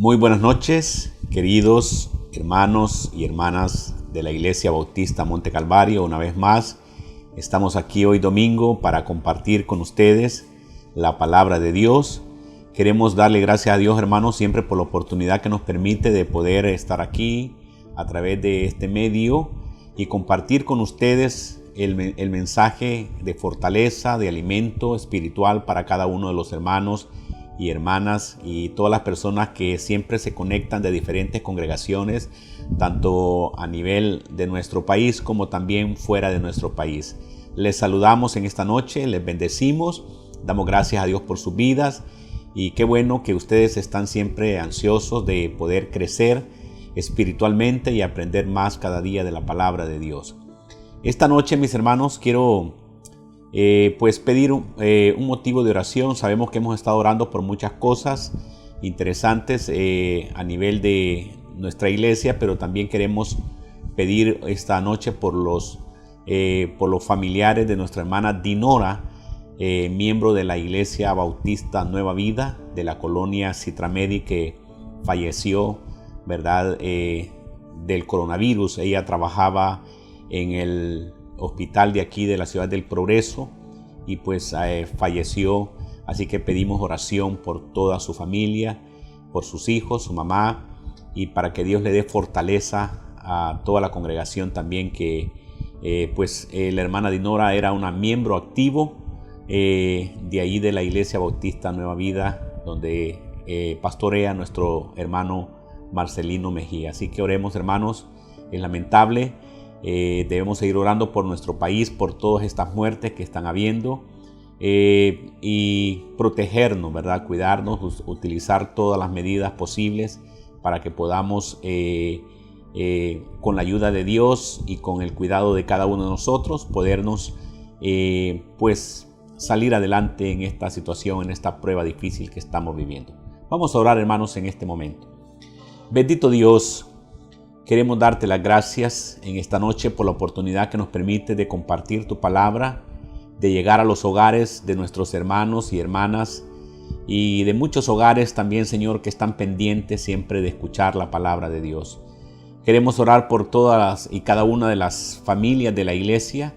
Muy buenas noches, queridos hermanos y hermanas de la Iglesia Bautista Monte Calvario. Una vez más, estamos aquí hoy domingo para compartir con ustedes la palabra de Dios. Queremos darle gracias a Dios, hermanos, siempre por la oportunidad que nos permite de poder estar aquí a través de este medio y compartir con ustedes el mensaje de fortaleza, de alimento espiritual para cada uno de los hermanos y hermanas y todas las personas que siempre se conectan de diferentes congregaciones, tanto a nivel de nuestro país como también fuera de nuestro país. Les saludamos en esta noche, les bendecimos, damos gracias a Dios por sus vidas y qué bueno que ustedes están siempre ansiosos de poder crecer espiritualmente y aprender más cada día de la palabra de Dios. Esta noche, mis hermanos, quiero pedir un motivo de oración. Sabemos que hemos estado orando por muchas cosas interesantes a nivel de nuestra iglesia, pero también queremos pedir esta noche por los familiares de nuestra hermana Dinora, miembro de la Iglesia Bautista Nueva Vida de la colonia Citramedi, que falleció, ¿verdad?, del coronavirus. Ella trabajaba en el hospital de aquí de la ciudad del Progreso y pues falleció, así que pedimos oración por toda su familia, por sus hijos, su mamá, y para que Dios le dé fortaleza a toda la congregación también, que la hermana Dinora era una miembro activo de ahí de la Iglesia Bautista Nueva Vida, donde pastorea nuestro hermano Marcelino Mejía. Así que oremos, hermanos. Es lamentable. Debemos seguir orando por nuestro país, por todas estas muertes que están habiendo, y protegernos, ¿verdad? Cuidarnos, utilizar todas las medidas posibles para que podamos, con la ayuda de Dios y con el cuidado de cada uno de nosotros, podernos salir adelante en esta situación, en esta prueba difícil que estamos viviendo. Vamos a orar, hermanos, en este momento. Bendito Dios, queremos darte las gracias en esta noche por la oportunidad que nos permite de compartir tu palabra, de llegar a los hogares de nuestros hermanos y hermanas y de muchos hogares también, Señor, que están pendientes siempre de escuchar la palabra de Dios. Queremos orar por todas y cada una de las familias de la iglesia,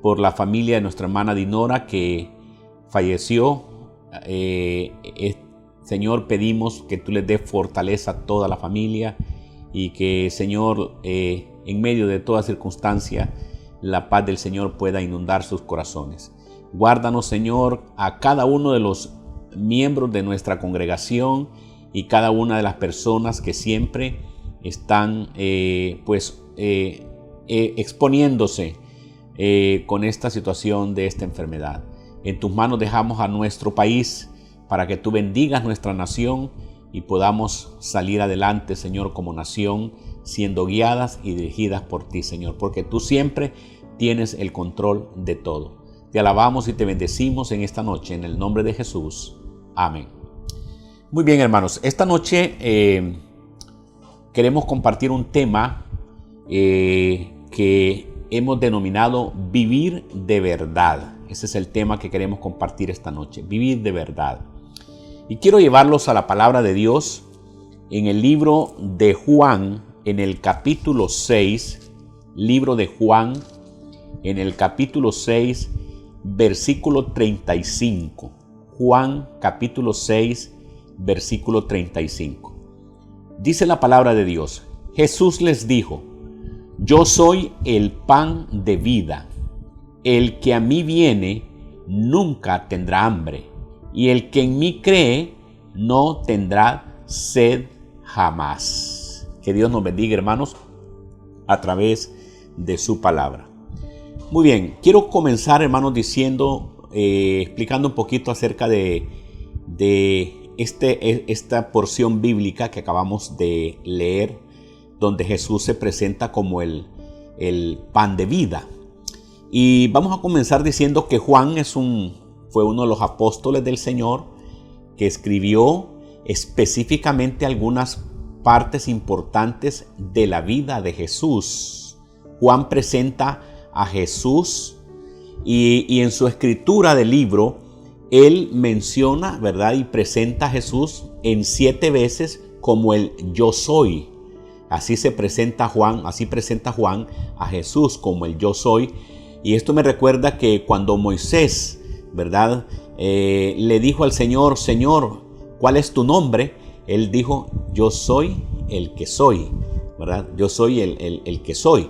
por la familia de nuestra hermana Dinora que falleció. Señor, pedimos que tú les des fortaleza a toda la familia y que, Señor, en medio de toda circunstancia, la paz del Señor pueda inundar sus corazones. Guárdanos, Señor, a cada uno de los miembros de nuestra congregación y cada una de las personas que siempre están exponiéndose con esta situación de esta enfermedad. En tus manos dejamos a nuestro país para que tú bendigas nuestra nación y podamos salir adelante, Señor, como nación, siendo guiadas y dirigidas por ti, Señor, porque tú siempre tienes el control de todo. Te alabamos y te bendecimos en esta noche, en el nombre de Jesús. Amén. Muy bien, hermanos, esta noche queremos compartir un tema que hemos denominado Vivir de Verdad. Ese es el tema que queremos compartir esta noche, Vivir de Verdad. Y quiero llevarlos a la palabra de Dios en el libro de Juan, en el capítulo 6, libro de Juan, en el capítulo 6, versículo 35. Juan, capítulo 6, versículo 35. Dice la palabra de Dios: Jesús les dijo: Yo soy el pan de vida. El que a mí viene nunca tendrá hambre, y el que en mí cree no tendrá sed jamás. Que Dios nos bendiga, hermanos, a través de su palabra. Muy bien, quiero comenzar, hermanos, explicando un poquito acerca de esta porción bíblica que acabamos de leer, donde Jesús se presenta como el pan de vida. Y vamos a comenzar diciendo que Juan fue uno de los apóstoles del Señor que escribió específicamente algunas partes importantes de la vida de Jesús. Juan presenta a Jesús y en su escritura del libro él menciona, ¿verdad?, y presenta a Jesús en 7 veces como el yo soy. Así se presenta Juan, así presenta Juan a Jesús como el yo soy. Y esto me recuerda que cuando Moisés, ¿verdad? Le dijo al Señor, Señor, ¿cuál es tu nombre? Él dijo, yo soy el que soy, ¿verdad? Yo soy el que soy.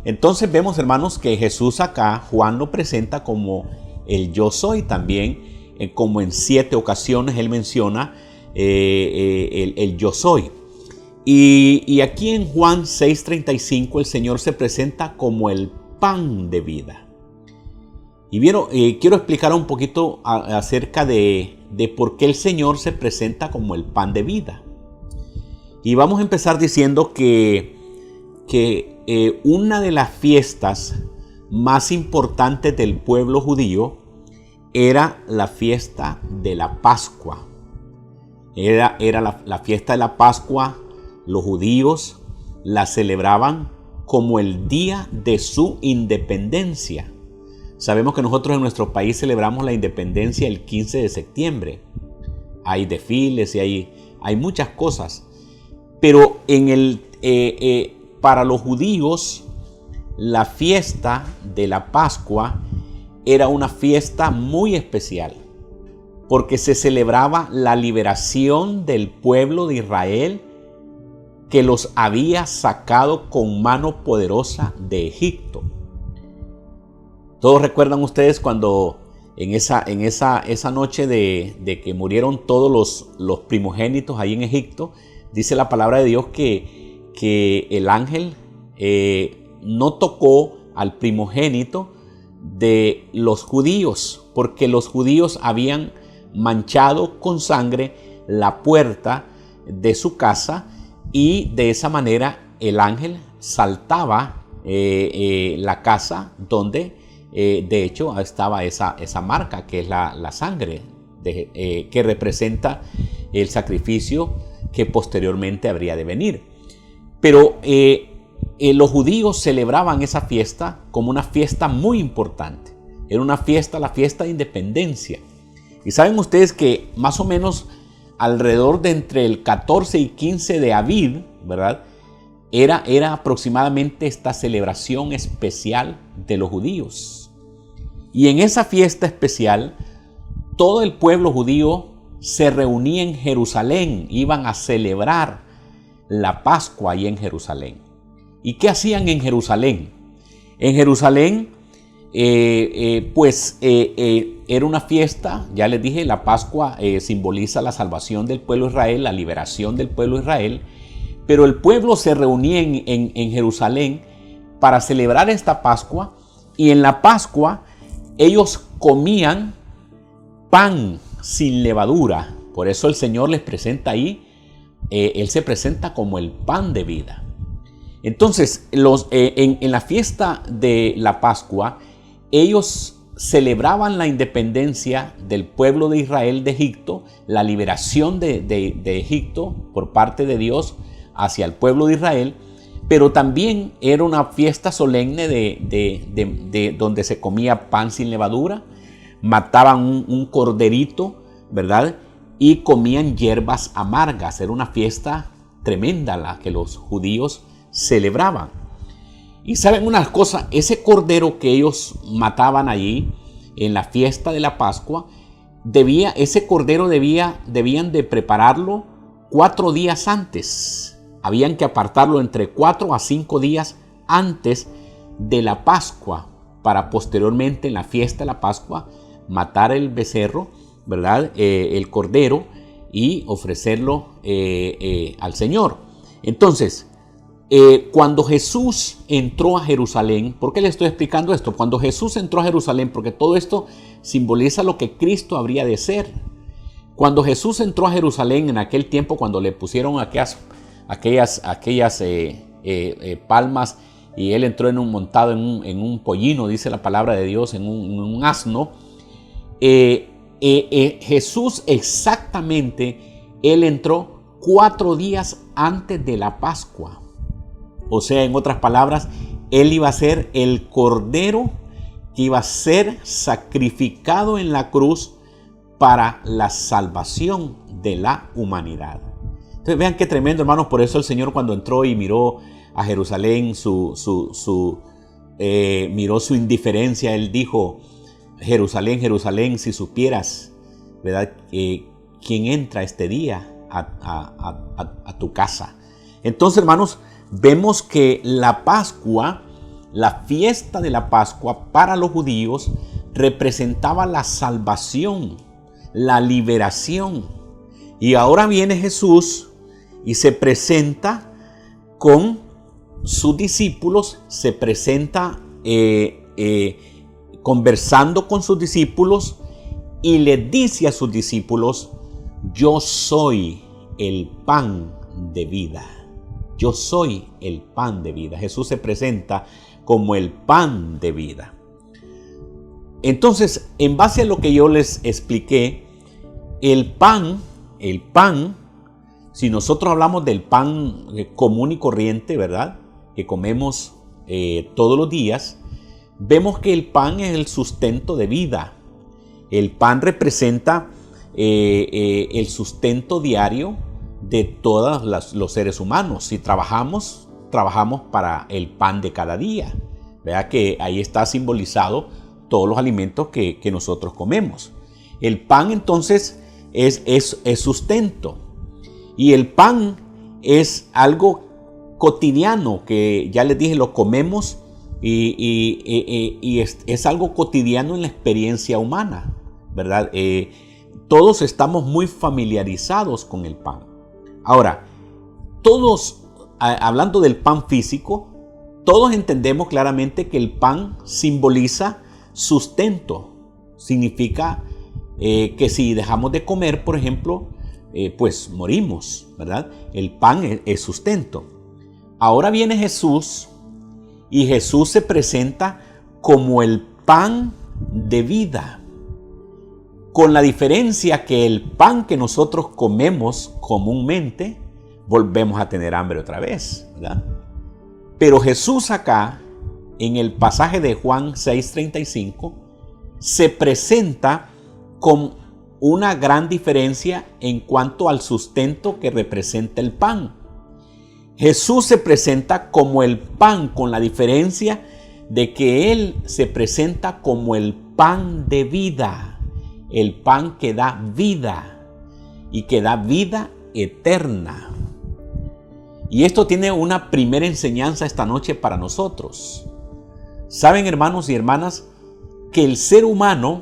Entonces vemos, hermanos, que Jesús acá, Juan lo presenta como el yo soy también, como en 7 ocasiones él menciona el yo soy. Y aquí en Juan 6:35 el Señor se presenta como el pan de vida. Y quiero explicar un poquito acerca de por qué el Señor se presenta como el pan de vida. Y vamos a empezar diciendo que una de las fiestas más importantes del pueblo judío era la fiesta de la Pascua. Era la fiesta de la Pascua. Los judíos la celebraban como el día de su independencia. Sabemos que nosotros en nuestro país celebramos la independencia el 15 de septiembre. Hay desfiles y hay muchas cosas. Pero para los judíos, la fiesta de la Pascua era una fiesta muy especial, porque se celebraba la liberación del pueblo de Israel que los había sacado con mano poderosa de Egipto. Todos recuerdan ustedes cuando en esa noche de que murieron todos los primogénitos ahí en Egipto, dice la palabra de Dios que el ángel no tocó al primogénito de los judíos, porque los judíos habían manchado con sangre la puerta de su casa, y de esa manera el ángel saltaba la casa donde de hecho estaba esa marca, que es la sangre que representa el sacrificio que posteriormente habría de venir. Pero los judíos celebraban esa fiesta como una fiesta muy importante. Era una fiesta, la fiesta de independencia. Y saben ustedes que más o menos alrededor de entre el 14 y 15 de Aviv, ¿verdad? Era aproximadamente esta celebración especial de los judíos. Y en esa fiesta especial, todo el pueblo judío se reunía en Jerusalén, iban a celebrar la Pascua ahí en Jerusalén. ¿Y qué hacían en Jerusalén? En Jerusalén, era una fiesta, ya les dije, la Pascua simboliza la salvación del pueblo de Israel, la liberación del pueblo de Israel, pero el pueblo se reunía en Jerusalén para celebrar esta Pascua, y en la Pascua ellos comían pan sin levadura. Por eso el Señor les presenta ahí, Él se presenta como el pan de vida. Entonces, en la fiesta de la Pascua, ellos celebraban la independencia del pueblo de Israel de Egipto, la liberación de Egipto por parte de Dios hacia el pueblo de Israel, pero también era una fiesta solemne de donde se comía pan sin levadura, mataban un corderito, ¿verdad? Y comían hierbas amargas. Era una fiesta tremenda la que los judíos celebraban. Y saben una cosa, ese cordero que ellos mataban allí en la fiesta de la Pascua, debían de prepararlo 4 días antes. Habían que apartarlo entre 4 a 5 días antes de la Pascua, para posteriormente en la fiesta de la Pascua matar el becerro, ¿verdad? El cordero, y ofrecerlo al Señor. Entonces, cuando Jesús entró a Jerusalén, ¿por qué le estoy explicando esto? Cuando Jesús entró a Jerusalén, porque todo esto simboliza lo que Cristo habría de ser. Cuando Jesús entró a Jerusalén en aquel tiempo, cuando le pusieron aquellas palmas, y él entró montado en un pollino, dice la palabra de Dios, en un asno, Jesús exactamente, él entró 4 días antes de la Pascua. O sea, en otras palabras, él iba a ser el cordero que iba a ser sacrificado en la cruz para la salvación de la humanidad. Entonces vean qué tremendo, hermanos. Por eso el Señor, cuando entró y miró a Jerusalén, miró su indiferencia, Él dijo: Jerusalén, Jerusalén, si supieras, ¿verdad?, quién entra este día a tu casa. Entonces, hermanos, vemos que la Pascua, la fiesta de la Pascua para los judíos, representaba la salvación, la liberación. Y ahora viene Jesús y se presenta con sus discípulos, se presenta conversando con sus discípulos y le dice a sus discípulos: yo soy el pan de vida. Yo soy el pan de vida. Jesús se presenta como el pan de vida. Entonces, en base a lo que yo les expliqué, el pan, si nosotros hablamos del pan común y corriente, ¿verdad?, que comemos todos los días, vemos que el pan es el sustento de vida. El pan representa el sustento diario de todos los seres humanos. Si trabajamos para el pan de cada día. Vea que ahí está simbolizado todos los alimentos que nosotros comemos. El pan entonces es sustento. Y el pan es algo cotidiano que ya les dije, lo comemos y es algo cotidiano en la experiencia humana, ¿verdad? Todos estamos muy familiarizados con el pan. Ahora, todos, hablando del pan físico, todos entendemos claramente que el pan simboliza sustento. Significa que si dejamos de comer, por ejemplo, pues morimos, ¿verdad? El pan es sustento. Ahora viene Jesús y Jesús se presenta como el pan de vida. Con la diferencia que el pan que nosotros comemos comúnmente, volvemos a tener hambre otra vez, ¿verdad? Pero Jesús acá, en el pasaje de Juan 6:35, se presenta con una gran diferencia en cuanto al sustento que representa el pan. Jesús se presenta como el pan, con la diferencia de que Él se presenta como el pan de vida, el pan que da vida y que da vida eterna. Y esto tiene una primera enseñanza esta noche para nosotros. Saben, hermanos y hermanas, que el ser humano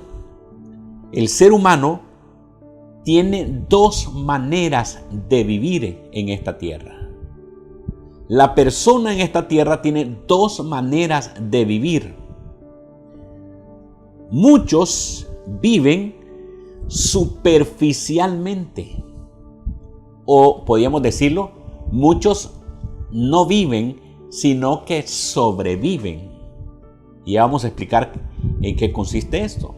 tiene dos maneras de vivir en esta tierra. La persona en esta tierra tiene dos maneras de vivir. Muchos viven superficialmente, o podríamos decirlo, muchos no viven, sino que sobreviven. Y ya vamos a explicar en qué consiste esto.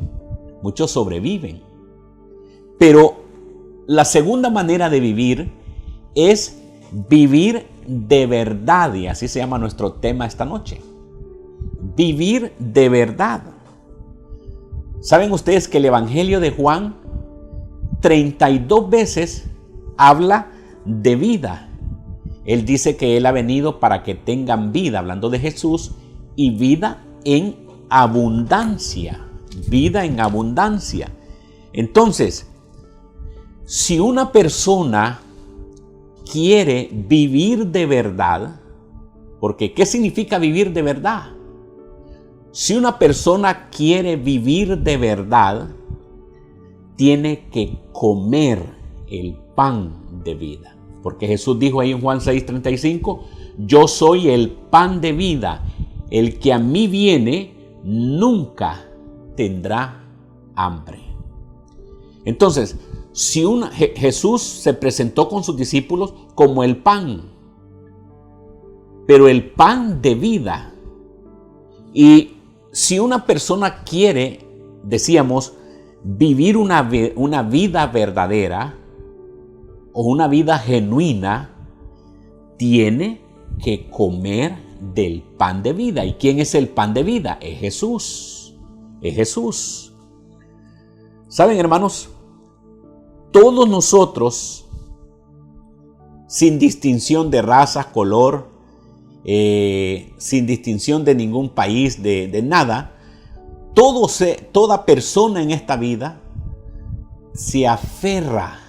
Muchos sobreviven. Pero la segunda manera de vivir es vivir de verdad, y así se llama nuestro tema esta noche. Vivir de verdad. ¿Saben ustedes que el Evangelio de Juan 32 veces habla de vida? Él dice que Él ha venido para que tengan vida, hablando de Jesús, y vida en abundancia. Vida en abundancia. Entonces, si una persona quiere vivir de verdad, porque ¿qué significa vivir de verdad? Si una persona quiere vivir de verdad, tiene que comer el pan de vida. Porque Jesús dijo ahí en Juan 6:35, yo soy el pan de vida, el que a mí viene nunca tendrá hambre. Entonces, Jesús se presentó con sus discípulos como el pan, pero el pan de vida. Y si una persona quiere, decíamos, vivir una vida verdadera o una vida genuina, tiene que comer del pan de vida. ¿Y quién es el pan de vida? Es Jesús. Es Jesús. ¿Saben, hermanos? Todos nosotros sin distinción de raza, color, sin distinción de ningún país, de nada. Toda persona en esta vida se aferra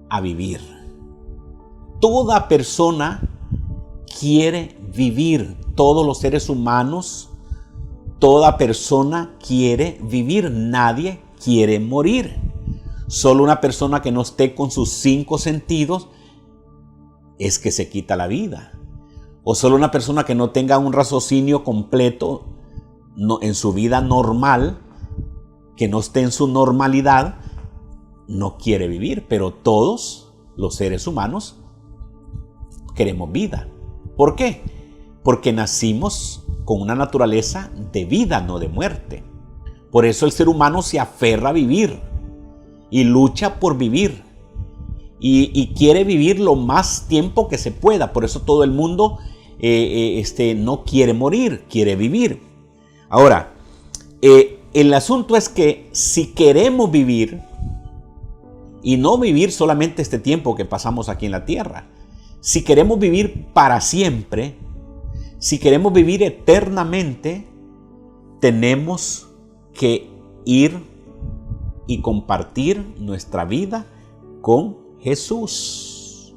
a vivir. Toda persona quiere vivir. Todos los seres humanos, toda persona quiere vivir. Nadie quiere morir. Solo una persona que no esté con sus 5 sentidos es que se quita la vida. O solo una persona que no tenga un raciocinio completo en su vida normal, que no esté en su normalidad, no quiere vivir. Pero todos los seres humanos queremos vida. ¿Por qué? Porque nacimos con una naturaleza de vida, no de muerte. Por eso el ser humano se aferra a vivir y lucha por vivir y quiere vivir lo más tiempo que se pueda. Por eso todo el mundo no quiere morir, quiere vivir. Ahora, el asunto es que si queremos vivir y no vivir solamente este tiempo que pasamos aquí en la tierra, si queremos vivir para siempre, si queremos vivir eternamente, tenemos que ir y compartir nuestra vida con Jesús.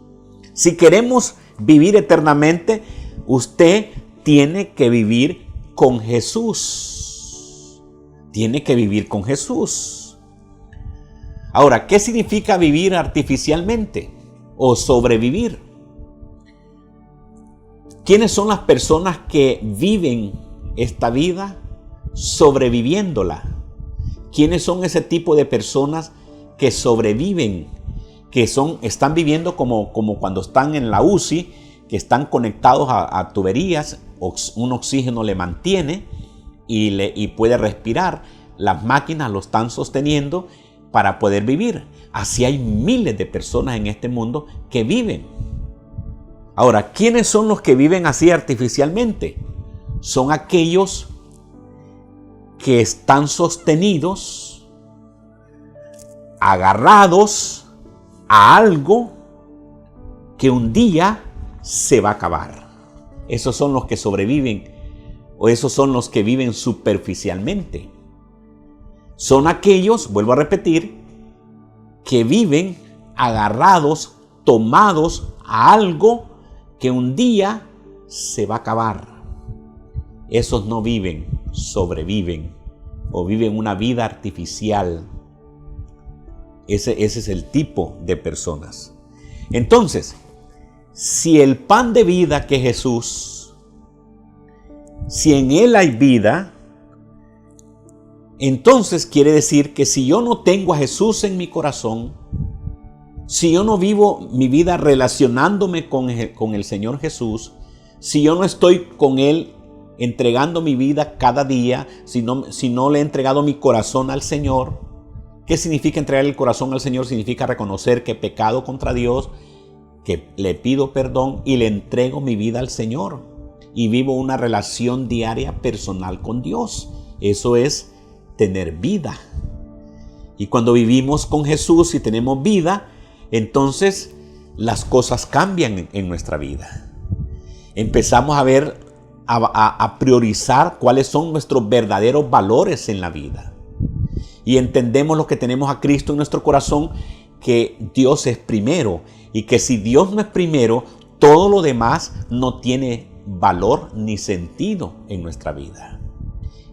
Si queremos vivir eternamente, usted tiene que vivir con Jesús. Tiene que vivir con Jesús. Ahora, ¿qué significa vivir artificialmente o sobrevivir? ¿Quiénes son las personas que viven esta vida sobreviviéndola? ¿Quiénes son ese tipo de personas que sobreviven? Que están viviendo como cuando están en la UCI, que están conectados a tuberías, un oxígeno le mantiene y puede respirar. Las máquinas lo están sosteniendo para poder vivir. Así hay miles de personas en este mundo que viven. Ahora, ¿quiénes son los que viven así artificialmente? Son aquellos que están sostenidos, agarrados a algo que un día se va a acabar. Esos son los que sobreviven, o esos son los que viven superficialmente. Son aquellos, vuelvo a repetir, que viven agarrados, tomados a algo que un día se va a acabar. Esos no viven, sobreviven o viven una vida artificial. Ese es el tipo de personas. Entonces, si el pan de vida que es Jesús, si en Él hay vida, entonces quiere decir que si yo no tengo a Jesús en mi corazón, si yo no vivo mi vida relacionándome con el Señor Jesús, si yo no estoy con Él entregando mi vida cada día, si no le he entregado mi corazón al Señor. ¿Qué significa entregar el corazón al Señor? Significa reconocer que he pecado contra Dios, que le pido perdón y le entrego mi vida al Señor. Y vivo una relación diaria personal con Dios. Eso es tener vida. Y cuando vivimos con Jesús y tenemos vida, entonces las cosas cambian en nuestra vida. Empezamos a ver, a priorizar cuáles son nuestros verdaderos valores en la vida. Y entendemos lo que tenemos a Cristo en nuestro corazón, que Dios es primero. Y que si Dios no es primero, todo lo demás no tiene valor ni sentido en nuestra vida.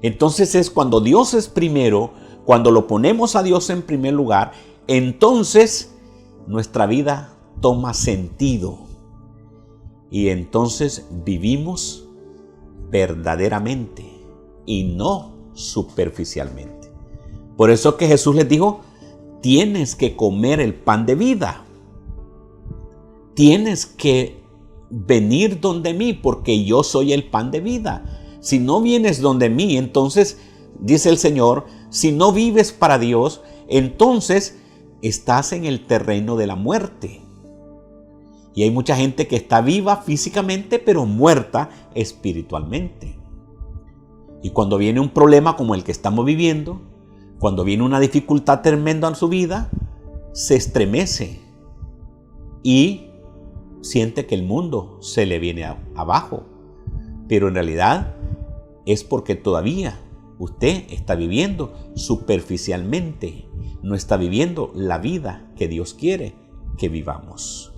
Entonces es cuando Dios es primero, cuando lo ponemos a Dios en primer lugar, entonces nuestra vida toma sentido. Y entonces vivimos verdaderamente y no superficialmente. Por eso que Jesús les dijo, tienes que comer el pan de vida. Tienes que venir donde mí porque yo soy el pan de vida. Si no vienes donde mí, entonces, dice el Señor, si no vives para Dios, entonces estás en el terreno de la muerte. Y hay mucha gente que está viva físicamente, pero muerta espiritualmente. Y cuando viene un problema como el que estamos viviendo, cuando viene una dificultad tremenda en su vida, se estremece. y siente que el mundo se le viene abajo. Pero en realidad es porque todavía usted está viviendo superficialmente, no está viviendo la vida que Dios quiere que vivamos.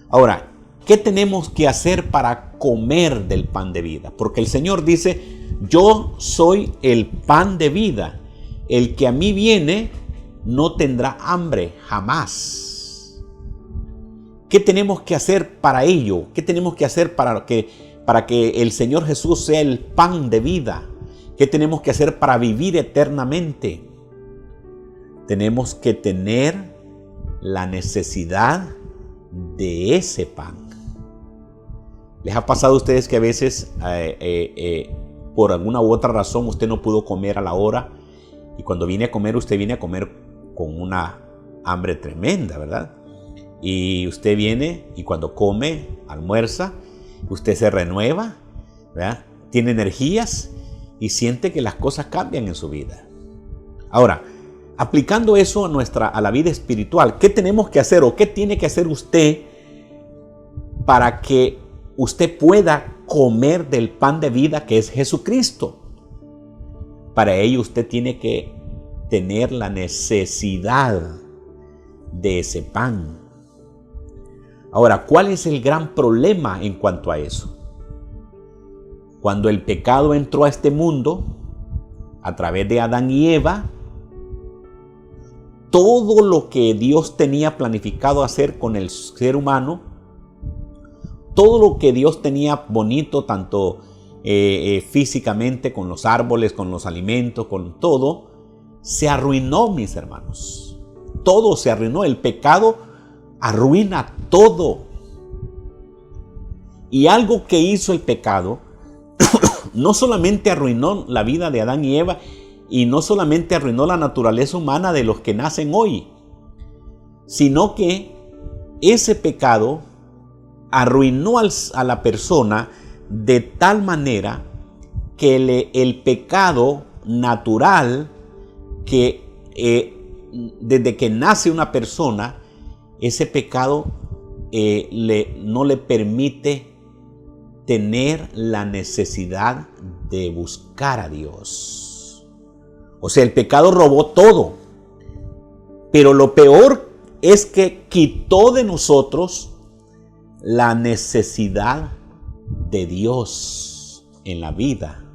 Ahora, ¿qué tenemos que hacer para comer del pan de vida? Porque el Señor dice, yo soy el pan de vida. El que a mí viene no tendrá hambre jamás. ¿Qué tenemos que hacer para ello? ¿Qué tenemos que hacer para que el Señor Jesús sea el pan de vida? ¿Qué tenemos que hacer para vivir eternamente? Tenemos que tener la necesidad de ese pan. ¿Les ha pasado a ustedes que a veces por alguna u otra razón usted no pudo comer a la hora y cuando viene a comer usted viene a comer con una hambre tremenda, ¿verdad? Y usted viene y cuando come, almuerza, usted se renueva, ¿verdad? Tiene energías y siente que las cosas cambian en su vida. Ahora, aplicando eso a la vida espiritual, ¿qué tenemos que hacer o qué tiene que hacer usted para que usted pueda comer del pan de vida que es Jesucristo? Para ello usted tiene que tener la necesidad de ese pan. Ahora, ¿cuál es el gran problema en cuanto a eso? Cuando el pecado entró a este mundo, a través de Adán y Eva, todo lo que Dios tenía planificado hacer con el ser humano, todo lo que Dios tenía bonito, tanto físicamente, con los árboles, con los alimentos, con todo, se arruinó, mis hermanos. Todo se arruinó. El pecado arruina todo. Y algo que hizo el pecado, no solamente arruinó la vida de Adán y Eva, y no solamente arruinó la naturaleza humana de los que nacen hoy, sino que ese pecado arruinó a la persona de tal manera que el pecado natural, que desde que nace una persona, ese pecado no le permite tener la necesidad de buscar a Dios. O sea, el pecado robó todo. Pero lo peor es que quitó de nosotros la necesidad de Dios en la vida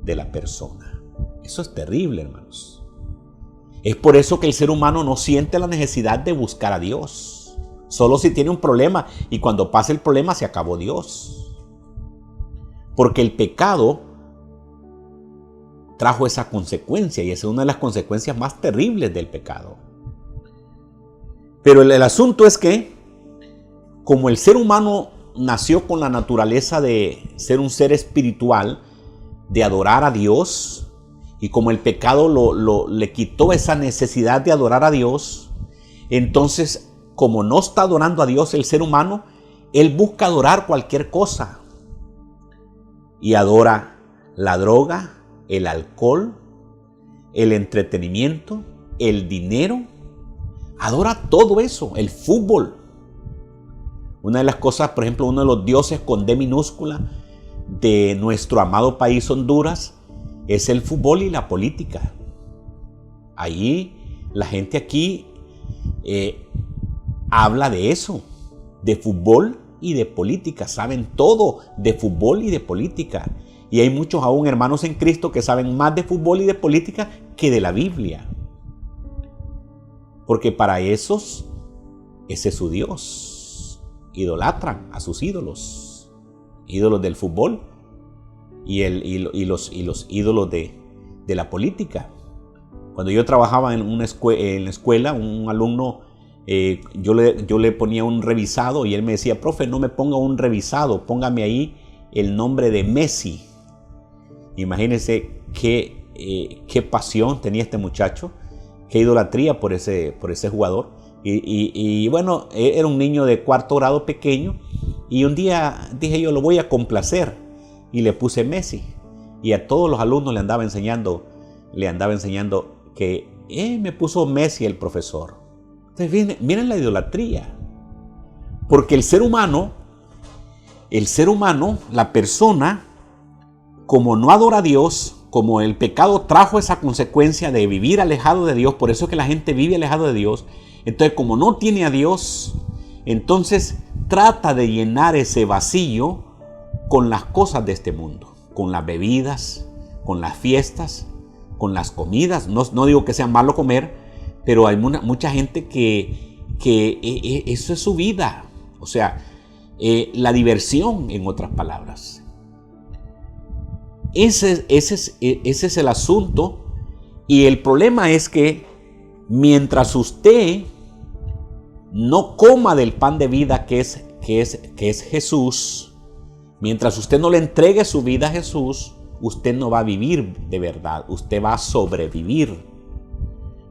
de la persona. Eso es terrible, hermanos. Es por eso que el ser humano no siente la necesidad de buscar a Dios. Solo si tiene un problema, y cuando pasa el problema se acabó Dios. Porque el pecado trajo esa consecuencia, y esa es una de las consecuencias más terribles del pecado. Pero el asunto es que, como el ser humano nació con la naturaleza de ser un ser espiritual, de adorar a Dios, y como el pecado le quitó esa necesidad de adorar a Dios, entonces, como no está adorando a Dios el ser humano, él busca adorar cualquier cosa. Y adora la droga, el alcohol, el entretenimiento, el dinero. Adora todo eso, el fútbol. Una de las cosas, por ejemplo, uno de los dioses con D minúscula de nuestro amado país Honduras es el fútbol y la política. Ahí la gente aquí habla de eso, de fútbol y de política. Saben todo de fútbol y de política. Y hay muchos aún hermanos en Cristo que saben más de fútbol y de política que de la Biblia. Porque para esos, ese es su Dios. Idolatran a sus ídolos. Ídolos del fútbol y los ídolos de la política. Cuando yo trabajaba en la escuela, un alumno, yo le ponía un revisado y él me decía, profe, no me ponga un revisado, póngame ahí el nombre de Messi. Imagínense qué pasión tenía este muchacho, qué idolatría por ese jugador. Y bueno, era un niño de cuarto grado pequeño, y un día dije yo, lo voy a complacer, y le puse Messi. Y a todos los alumnos le andaba enseñando que me puso Messi el profesor. Entonces miren la idolatría. Porque el ser humano, la persona, como no adora a Dios, como el pecado trajo esa consecuencia de vivir alejado de Dios, por eso es que la gente vive alejado de Dios. Entonces, como no tiene a Dios, entonces trata de llenar ese vacío con las cosas de este mundo, con las bebidas, con las fiestas, con las comidas. No digo que sea malo comer, pero hay mucha gente que eso es su vida. O sea, la diversión, en otras palabras. Ese es el asunto. Y el problema es que mientras usted no coma del pan de vida que es Jesús, mientras usted no le entregue su vida a Jesús, usted no va a vivir de verdad, usted va a sobrevivir.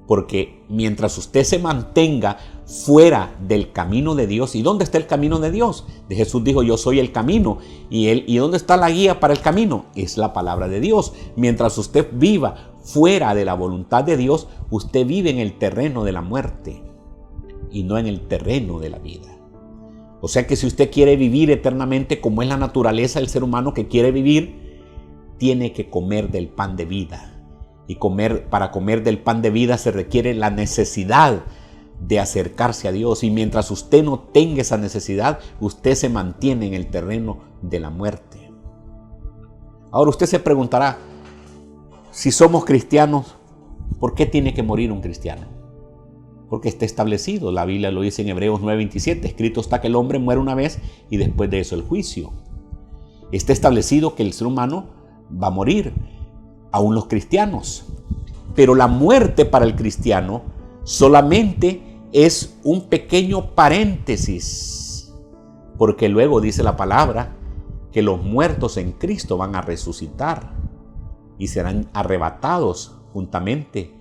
Porque mientras usted se mantenga fuera del camino de Dios, ¿y dónde está el camino de Dios? Jesús dijo, yo soy el camino. ¿Y dónde está la guía para el camino? Es la palabra de Dios. Mientras usted viva fuera de la voluntad de Dios, usted vive en el terreno de la muerte y no en el terreno de la vida. O sea que si usted quiere vivir eternamente, como es la naturaleza del ser humano que quiere vivir, tiene que comer del pan de vida. Y para comer del pan de vida se requiere la necesidad de acercarse a Dios. Y mientras usted no tenga esa necesidad, usted se mantiene en el terreno de la muerte. Ahora usted se preguntará, si somos cristianos, ¿por qué tiene que morir un cristiano? Porque está establecido, la Biblia lo dice en Hebreos 9:27, escrito está que el hombre muere una vez y después de eso el juicio. Está establecido que el ser humano va a morir, aún los cristianos. Pero la muerte para el cristiano solamente es un pequeño paréntesis, porque luego dice la palabra que los muertos en Cristo van a resucitar y serán arrebatados juntamente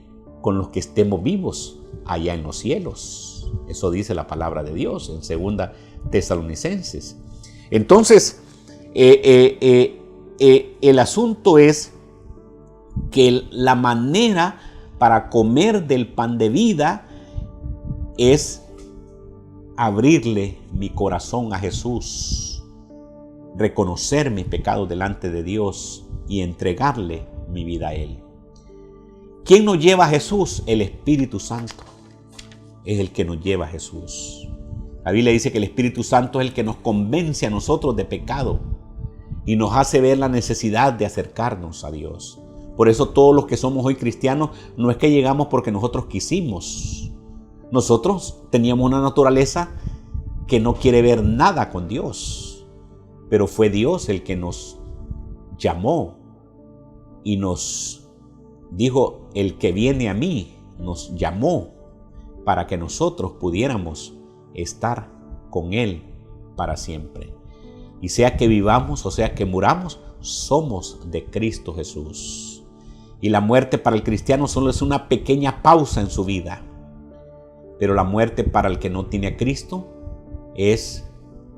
con los que estemos vivos allá en los cielos. Eso dice la palabra de Dios en 2 Tesalonicenses. Entonces, el asunto es que la manera para comer del pan de vida es abrirle mi corazón a Jesús, reconocer mis pecados delante de Dios y entregarle mi vida a Él. ¿Quién nos lleva a Jesús? El Espíritu Santo es el que nos lleva a Jesús. La Biblia dice que el Espíritu Santo es el que nos convence a nosotros de pecado y nos hace ver la necesidad de acercarnos a Dios. Por eso todos los que somos hoy cristianos no es que llegamos porque nosotros quisimos. Nosotros teníamos una naturaleza que no quiere ver nada con Dios. Pero fue Dios el que nos llamó y nos dijo, el que viene a mí, nos llamó para que nosotros pudiéramos estar con Él para siempre. Y sea que vivamos o sea que muramos, somos de Cristo Jesús. Y la muerte para el cristiano solo es una pequeña pausa en su vida. Pero la muerte para el que no tiene a Cristo es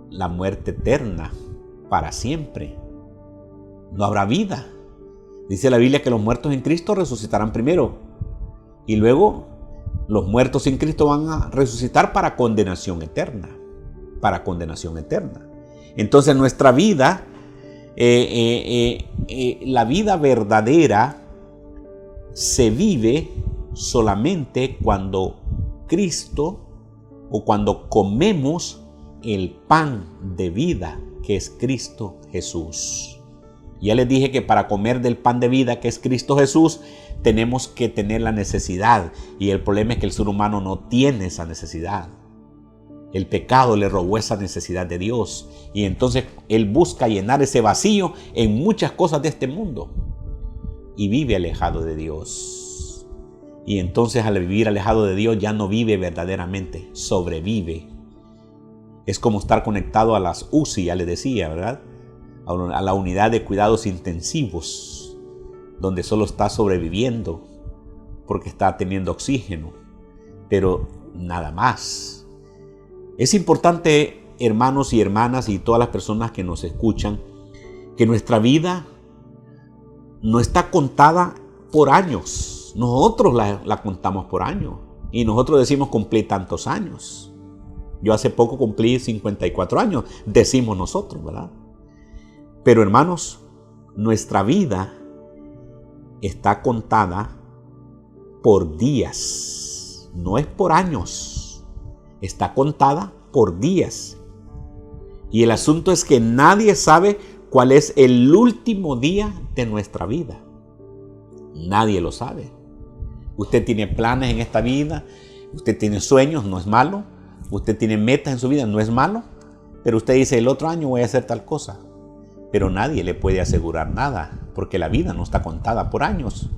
la muerte eterna, para siempre. No habrá vida. Dice la Biblia que los muertos en Cristo resucitarán primero. Y luego los muertos en Cristo van a resucitar para condenación eterna. Para condenación eterna. Entonces nuestra vida, la vida verdadera, se vive solamente cuando Cristo o cuando comemos el pan de vida que es Cristo Jesús. Ya les dije que para comer del pan de vida que es Cristo Jesús tenemos que tener la necesidad, y el problema es que el ser humano no tiene esa necesidad. El pecado le robó esa necesidad de Dios y entonces él busca llenar ese vacío en muchas cosas de este mundo y vive alejado de Dios. Y entonces al vivir alejado de Dios ya no vive verdaderamente, sobrevive. Es como estar conectado a las UCI, ya le decía, ¿verdad? A la unidad de cuidados intensivos, donde solo está sobreviviendo porque está teniendo oxígeno, pero nada más. Es importante, hermanos y hermanas y todas las personas que nos escuchan, que nuestra vida no está contada por años. Nosotros la contamos por años y nosotros decimos cumplí tantos años. Yo hace poco cumplí 54 años, decimos nosotros, ¿verdad? Pero hermanos, nuestra vida está contada por días, no es por años, está contada por días. Y el asunto es que nadie sabe cuál es el último día de nuestra vida. Nadie lo sabe. Usted tiene planes en esta vida, usted tiene sueños, no es malo. Usted tiene metas en su vida, no es malo. Pero usted dice, el otro año voy a hacer tal cosa. Pero nadie le puede asegurar nada, porque la vida no está contada por años,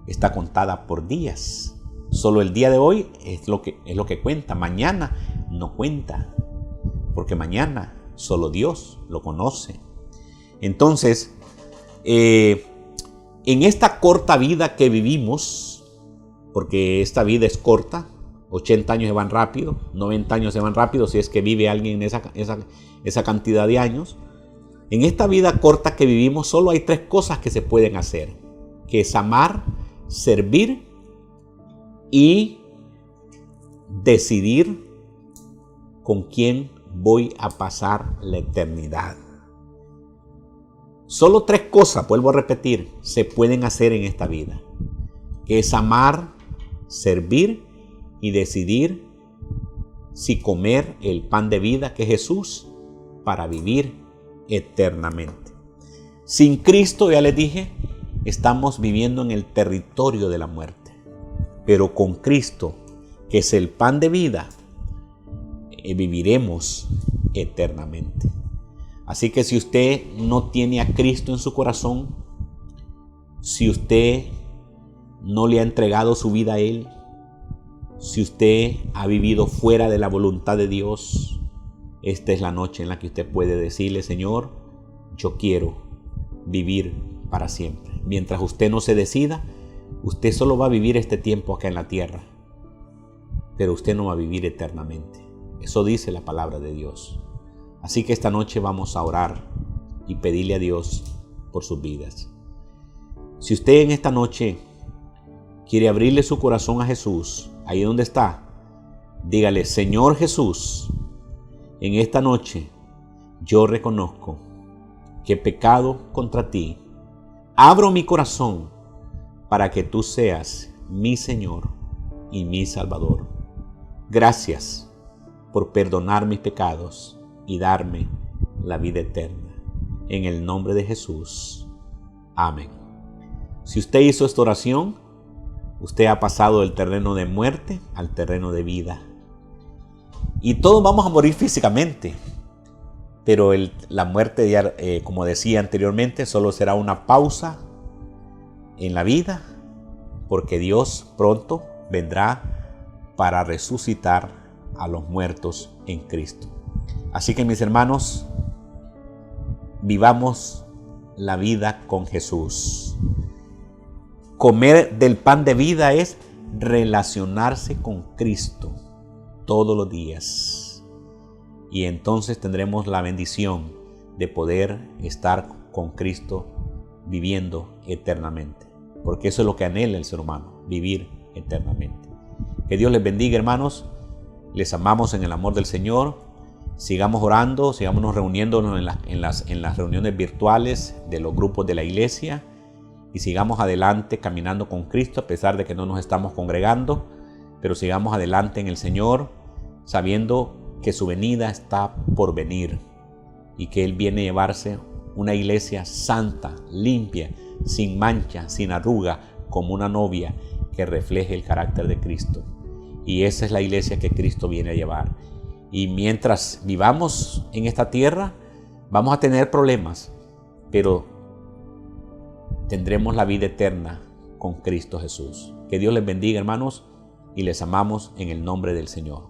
está contada por días. Solo el día de hoy es lo que cuenta. Mañana no cuenta, porque mañana solo Dios lo conoce. Entonces, en esta corta vida que vivimos, porque esta vida es corta, 80 años se van rápido, 90 años se van rápido si es que vive alguien en esa cantidad de años. En esta vida corta que vivimos solo hay 3 cosas que se pueden hacer, que es amar, servir y decidir con quién voy a pasar la eternidad. Solo 3 cosas, vuelvo a repetir, se pueden hacer en esta vida, que es amar, servir y decidir si comer el pan de vida que es Jesús para vivir eternamente. Sin Cristo, ya les dije, estamos viviendo en el territorio de la muerte. Pero con Cristo, que es el pan de vida, viviremos eternamente. Así que si usted no tiene a Cristo en su corazón, si usted no le ha entregado su vida a Él, si usted ha vivido fuera de la voluntad de Dios, esta es la noche en la que usted puede decirle, Señor, yo quiero vivir para siempre. Mientras usted no se decida, usted solo va a vivir este tiempo acá en la tierra, pero usted no va a vivir eternamente. Eso dice la palabra de Dios. Así que esta noche vamos a orar y pedirle a Dios por sus vidas. Si usted en esta noche quiere abrirle su corazón a Jesús, ahí donde está, dígale, Señor Jesús, en esta noche yo reconozco que he pecado contra ti. Abro mi corazón para que tú seas mi Señor y mi Salvador. Gracias por perdonar mis pecados y darme la vida eterna. En el nombre de Jesús. Amén. Si usted hizo esta oración, usted ha pasado del terreno de muerte al terreno de vida. Y todos vamos a morir físicamente, pero la muerte, como decía anteriormente, solo será una pausa en la vida, porque Dios pronto vendrá para resucitar a los muertos en Cristo. Así que mis hermanos, vivamos la vida con Jesús. Comer del pan de vida es relacionarse con Cristo todos los días. Y entonces tendremos la bendición de poder estar con Cristo viviendo eternamente. Porque eso es lo que anhela el ser humano, vivir eternamente. Que Dios les bendiga, hermanos. Les amamos en el amor del Señor. Sigamos orando, sigamos reuniéndonos en las reuniones virtuales de los grupos de la iglesia. Y sigamos adelante caminando con Cristo a pesar de que no nos estamos congregando. Pero sigamos adelante en el Señor, sabiendo que su venida está por venir y que Él viene a llevarse una iglesia santa, limpia, sin mancha, sin arruga, como una novia que refleje el carácter de Cristo. Y esa es la iglesia que Cristo viene a llevar. Y mientras vivamos en esta tierra, vamos a tener problemas, pero tendremos la vida eterna con Cristo Jesús. Que Dios les bendiga, hermanos, y les amamos en el nombre del Señor.